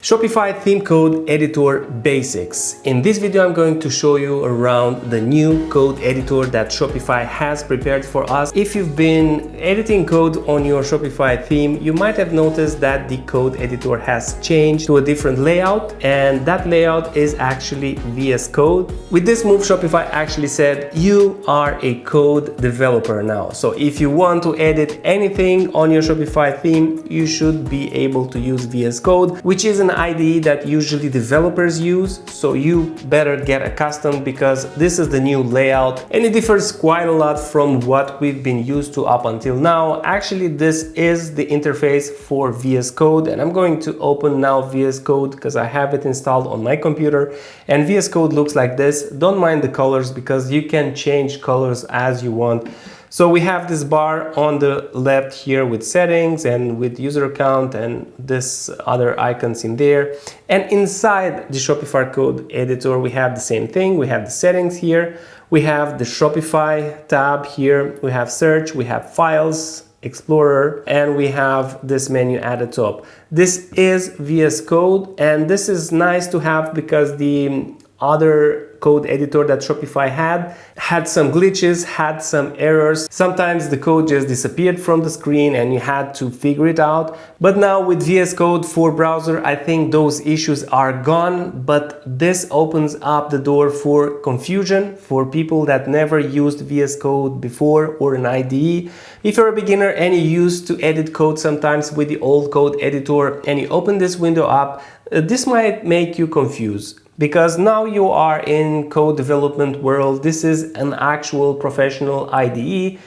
Shopify theme code editor basics. In this video I'm going to show you around the new code editor that Shopify has prepared for us. If you've been editing code on your Shopify theme, you might have noticed that the code editor has changed to a different layout, and that layout is actually VS Code. With this move, Shopify actually said you are a code developer now. So if you want to edit anything on your Shopify theme, you should be able to use VS Code, which is an IDE that usually developers use. So you better get accustomed because this is the new layout and it differs quite a lot from what we've been used to up until now. Actually, this is the interface for VS Code, and I'm going to open now VS Code because I have it installed on my computer, and VS Code looks like this. Don't mind the colors because you can change colors as you want. So we have this bar on the left here with settings and with user account and this other icons in there. And inside the Shopify code editor, we have the same thing. We have the settings here. We have the Shopify tab here. We have search, we have files, Explorer, and we have this menu at the top. This is VS Code, and this is nice to have because the other code editor that Shopify had some glitches, had some errors. Sometimes the code just disappeared from the screen and you had to figure it out. But now with VS Code for browser, I think those issues are gone, but this opens up the door for confusion for people that never used VS Code before or an IDE. If you're a beginner and you used to edit code sometimes with the old code editor and you open this window up, this might make you confused, because now you are in code development world. This is an actual professional IDE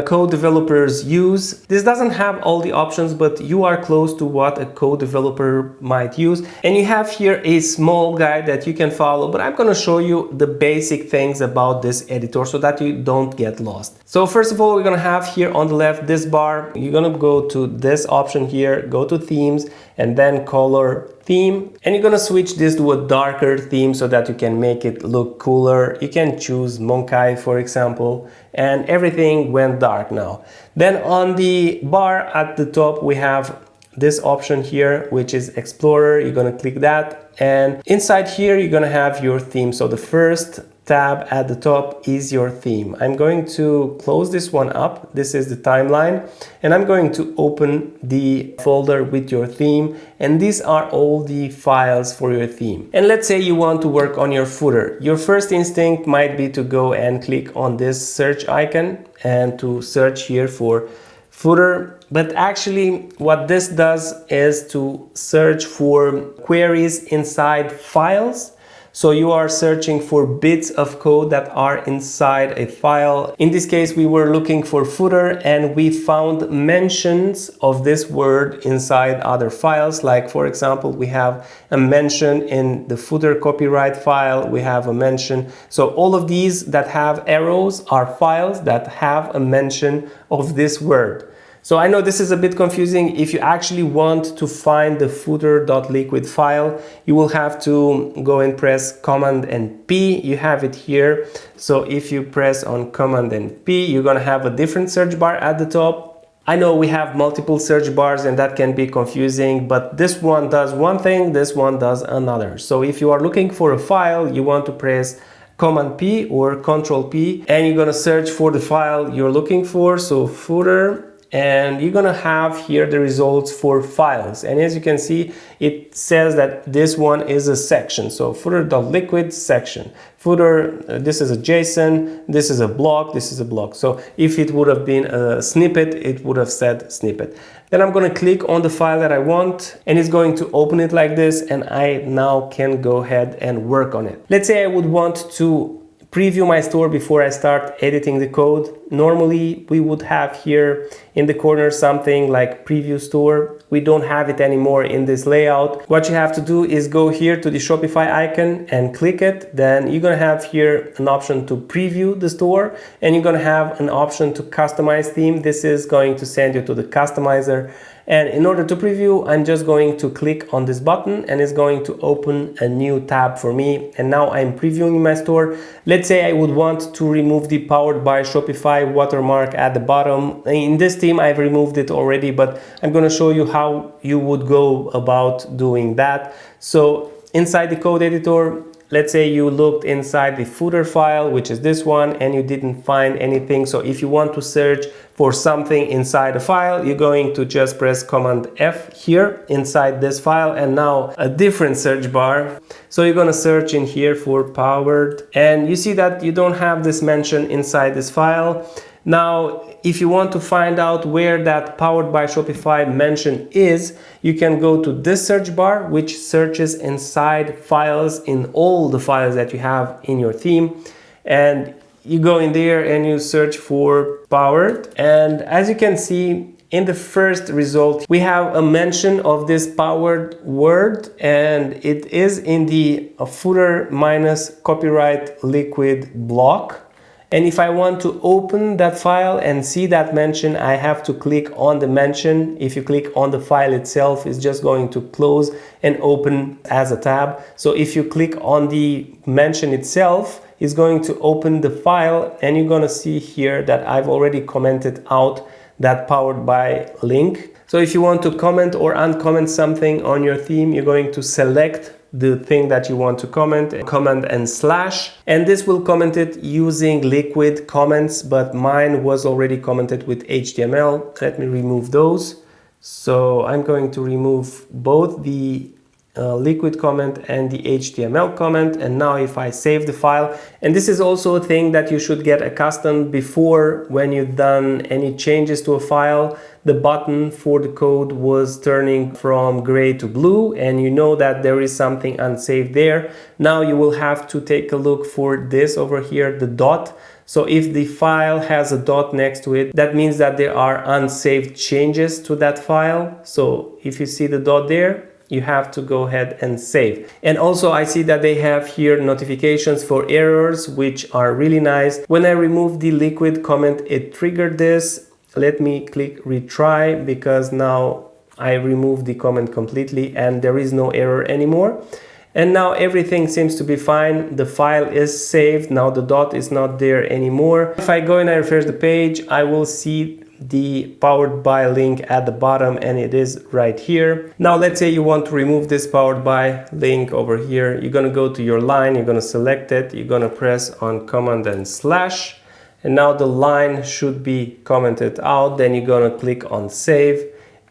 code developers use. This doesn't have all the options, but you are close to what a code developer might use. And you have here a small guide that you can follow, but I'm gonna show you the basic things about this editor so that you don't get lost. So first of all, we're gonna have here on the left this bar. You're gonna go to this option here, go to themes, and then color theme, and you're gonna switch this to a darker theme so that you can make it look cooler. You can choose Monkai, for example, and everything went dark now. Then on the bar at the top, we have this option here, which is Explorer. You're gonna click that, and inside here, you're gonna have your theme. So the first tab at the top is your theme. I'm going to close this one up. This is the timeline, and I'm going to open the folder with your theme, and these are all the files for your theme. And let's say you want to work on your footer. Your first instinct might be to go and click on this search icon and to search here for footer, but actually what this does is to search for queries inside files. So you are searching for bits of code that are inside a file. In this case, we were looking for footer and we found mentions of this word inside other files. Like for example, we have a mention in the footer copyright file. We have a mention. So all of these that have arrows are files that have a mention of this word. So I know this is a bit confusing. If you actually want to find the footer.liquid file, you will have to go and press Command and P. You have it here. So if you press on Command and P, you're gonna have a different search bar at the top. I know we have multiple search bars and that can be confusing, but this one does one thing, this one does another. So if you are looking for a file, you want to press Command P or Control P, and you're gonna search for the file you're looking for. So footer. And you're gonna have here the results for files. And as you can see, it says that this one is a section. So footer.liquid section. Footer, this is a JSON, this is a block, this is a block. So if it would have been a snippet, it would have said snippet. Then I'm gonna click on the file that I want, and it's going to open it like this, and I now can go ahead and work on it. Let's say I would want to preview my store before I start editing the code. Normally we would have here in the corner something like preview store. We don't have it anymore in this layout. What you have to do is go here to the Shopify icon and click it. Then you're gonna have here an option to preview the store, and you're gonna have an option to customize theme. This is going to send you to the customizer, And in order to preview, I'm just going to click on this button and it's going to open a new tab for me. And now I'm previewing my store. Let's say I would want to remove the Powered by Shopify watermark at the bottom. In this theme, I've removed it already, but I'm going to show you how you would go about doing that. So inside the code editor, let's say you looked inside the footer file, which is this one, and you didn't find anything. So if you want to search for something inside a file, you're going to just press Command F here inside this file, and now a different search bar. So you're going to search in here for powered, and you see that you don't have this mention inside this file. Now, if you want to find out where that Powered by Shopify mention is, you can go to this search bar, which searches inside files in all the files that you have in your theme. And you go in there and you search for powered. And as you can see, in the first result, we have a mention of this powered word, and it is in the footer minus copyright liquid block. And if I want to open that file and see that mention, I have to click on the mention. If you click on the file itself, it's just going to close and open as a tab. So if you click on the mention itself, it's going to open the file, and you're going to see here that I've already commented out that powered by link. So if you want to comment or uncomment something on your theme, you're going to select the thing that you want to comment, command and slash, and this will comment it using liquid comments, but mine was already commented with HTML. Let me remove those. So I'm going to remove both the liquid comment and the HTML comment. And now if I save the file, and this is also a thing that you should get accustomed before, when you've done any changes to a file, the button for the code was turning from gray to blue, and you know that there is something unsaved there. Now you will have to take a look for this over here, the dot. So if the file has a dot next to it, that means that there are unsaved changes to that file. So if you see the dot there, you have to go ahead and save. And also I see that they have here notifications for errors, which are really nice. When I removed the liquid comment, it triggered this. Let me click retry, because now I removed the comment completely and there is no error anymore. And now everything seems to be fine. The file is saved. Now the dot is not there anymore. If I go and I refresh the page, I will see the powered by link at the bottom, and it is right here. Now let's say you want to remove this powered by link over here. You're going to go to your line, you're going to select it, you're going to press on command and slash, and now the line should be commented out. Then you're going to click on save,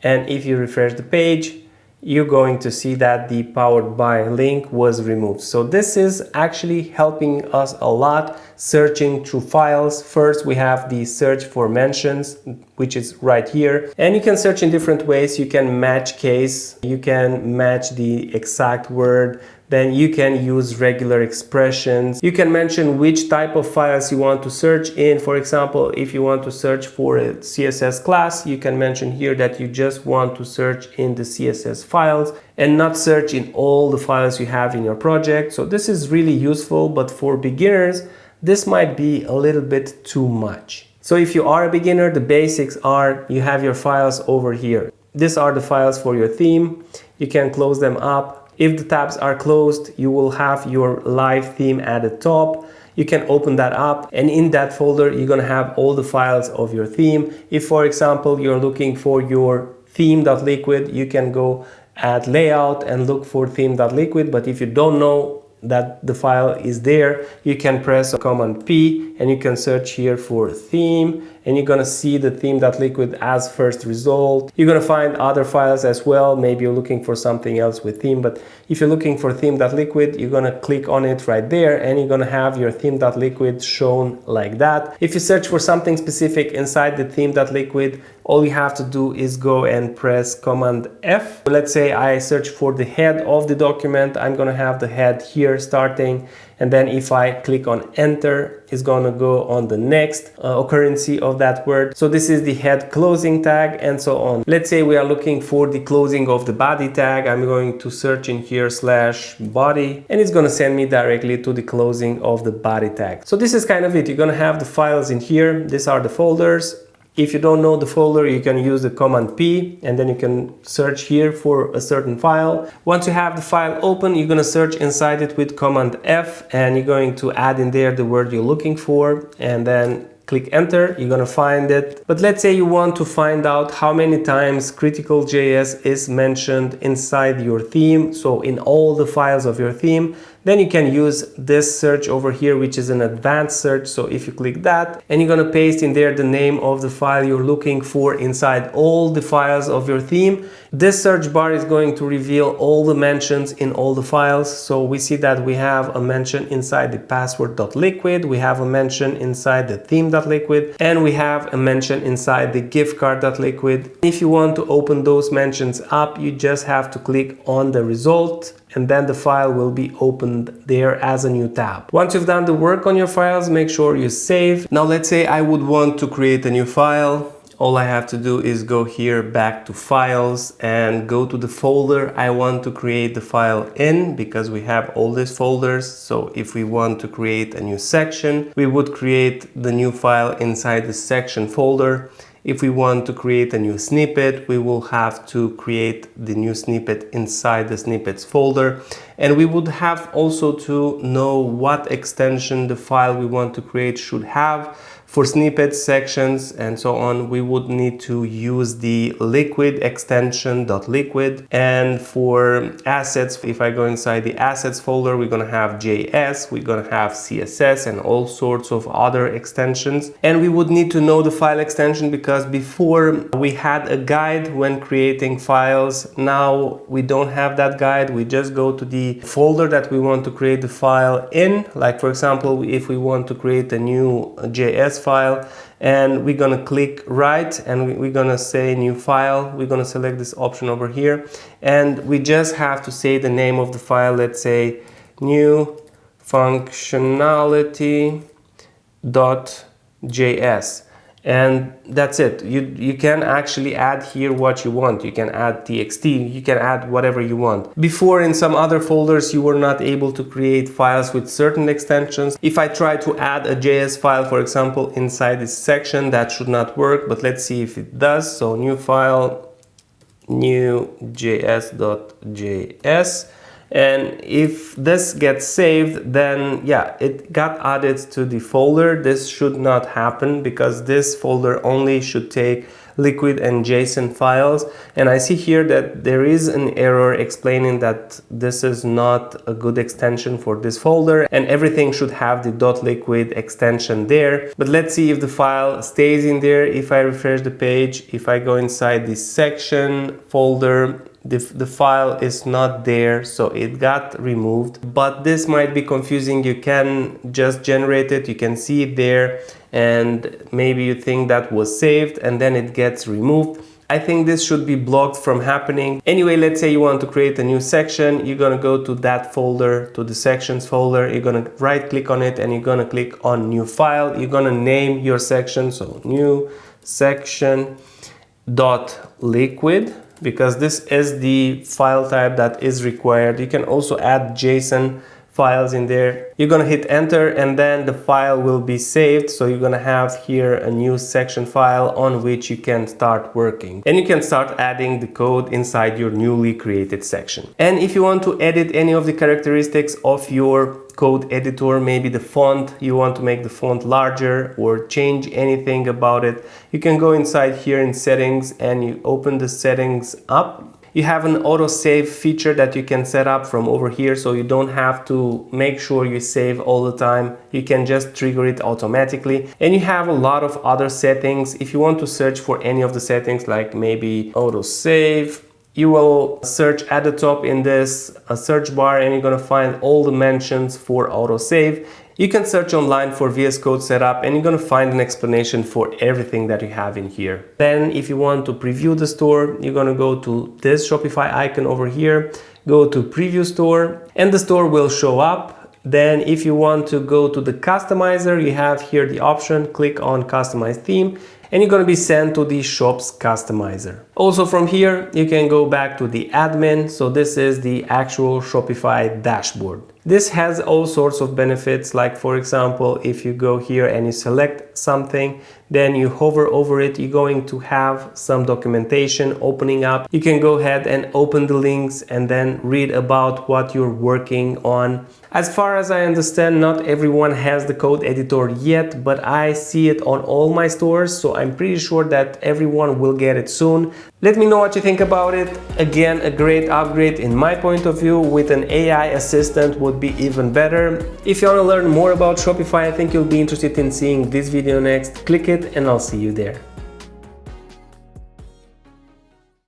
and if you refresh the page, you're going to see that the powered by link was removed. So this is actually helping us a lot searching through files. First, we have the search for mentions, which is right here. And you can search in different ways. You can match case, you can match the exact word, then you can use regular expressions. You can mention which type of files you want to search in. For example, if you want to search for a CSS class, you can mention here that you just want to search in the CSS files and not search in all the files you have in your project. So this is really useful, but for beginners, this might be a little bit too much. So if you are a beginner, the basics are you have your files over here. These are the files for your theme. You can close them up. If the tabs are closed, you will have your live theme at the top. You can open that up, and in that folder, you're going to have all the files of your theme. If, for example, you're looking for your theme.liquid, you can go at layout and look for theme.liquid. But if you don't know that the file is there, you can press Command P and you can search here for theme, and you're gonna see the theme.liquid as first result. You're gonna find other files as well. Maybe you're looking for something else with theme, but if you're looking for theme.liquid, you're gonna click on it right there and you're gonna have your theme.liquid shown like that. If you search for something specific inside the theme.liquid, all you have to do is go and press Command F. Let's say I search for the head of the document. I'm gonna have the head here starting, and then if I click on enter, it's gonna go on the next occurrence of that word. So this is the head closing tag and so on. Let's say we are looking for the closing of the body tag. I'm going to search in here /body, and it's gonna send me directly to the closing of the body tag. So this is kind of it. You're gonna have the files in here. These are the folders. If you don't know the folder, you can use the command P and then you can search here for a certain file. Once you have the file open, you're going to search inside it with command F and you're going to add in there the word you're looking for and then click enter, you're gonna find it. But let's say you want to find out how many times critical.js is mentioned inside your theme, so in all the files of your theme, then you can use this search over here, which is an advanced search. So if you click that and you're gonna paste in there the name of the file you're looking for inside all the files of your theme, this search bar is going to reveal all the mentions in all the files. So we see that we have a mention inside the password.liquid, we have a mention inside the theme.liquid, and we have a mention inside the gift card.liquid. If you want to open those mentions up, you just have to click on the result and then the file will be opened there as a new tab. Once you've done the work on your files, make sure you save. Now let's say I would want to create a new file. All I have to do is go here back to files and go to the folder I want to create the file in, because we have all these folders. So if we want to create a new section, we would create the new file inside the section folder. If we want to create a new snippet, we will have to create the new snippet inside the snippets folder. And we would have also to know what extension the file we want to create should have. For snippets, sections, and so on, we would need to use the liquid extension.liquid. And for assets, if I go inside the assets folder, we're gonna have JS, we're gonna have CSS and all sorts of other extensions. And we would need to know the file extension because before we had a guide when creating files. Now we don't have that guide. We just go to the folder that we want to create the file in. Like for example, if we want to create a new JS file, and we're gonna click right and we're gonna say new file, we're gonna select this option over here and we just have to say the name of the file. Let's say new functionality.js, and that's it. You can actually add here what you want. You can add txt, you can add whatever you want. Before in some other folders you were not able to create files with certain extensions. If I try to add a JS file, for example, inside this section, that should not work, but let's see if it does. So new file, new js.js. And if this gets saved, then yeah, it got added to the folder. This should not happen because this folder only should take liquid and JSON files. And I see here that there is an error explaining that this is not a good extension for this folder and everything should have the .liquid extension there. But let's see if the file stays in there. If I refresh the page, if I go inside the section folder, the file is not there, so it got removed. But this might be confusing. You can just generate it, you can see it there, and maybe you think that was saved and then it gets removed. I think this should be blocked from happening. Anyway, let's say you want to create a new section. You're gonna go to that folder, to the sections folder. You're gonna right click on it and you're gonna click on new file. You're gonna name your section, so new section.liquid, because this is the file type that is required. You can also add JSON files in there. You're gonna hit enter and then the file will be saved. So you're gonna have here a new section file on which you can start working. And you can start adding the code inside your newly created section. And if you want to edit any of the characteristics of your code editor, maybe the font, you want to make the font larger or change anything about it, you can go inside here in settings and you open the settings up. You have an autosave feature that you can set up from over here, so you don't have to make sure you save all the time. You can just trigger it automatically. And you have a lot of other settings. If you want to search for any of the settings, like maybe autosave, you will search at the top in this search bar and you're gonna find all the mentions for autosave. You can search online for VS Code setup and you're gonna find an explanation for everything that you have in here. Then if you want to preview the store, you're gonna go to this Shopify icon over here, go to preview store, and the store will show up. Then if you want to go to the customizer, you have here the option, click on customize theme, and you're going to be sent to the shop's customizer. Also from here, you can go back to the admin. So this is the actual Shopify dashboard. This has all sorts of benefits, like for example, if you go here and you select something, then you hover over it, you're going to have some documentation opening up. You can go ahead and open the links and then read about what you're working on. As far as I understand, not everyone has the code editor yet, but I see it on all my stores, so I'm pretty sure that everyone will get it soon. Let me know what you think about it. Again, a great upgrade in my point of view. With an AI assistant would be even better. If you want to learn more about Shopify, I think you'll be interested in seeing this video next. Click it and I'll see you there.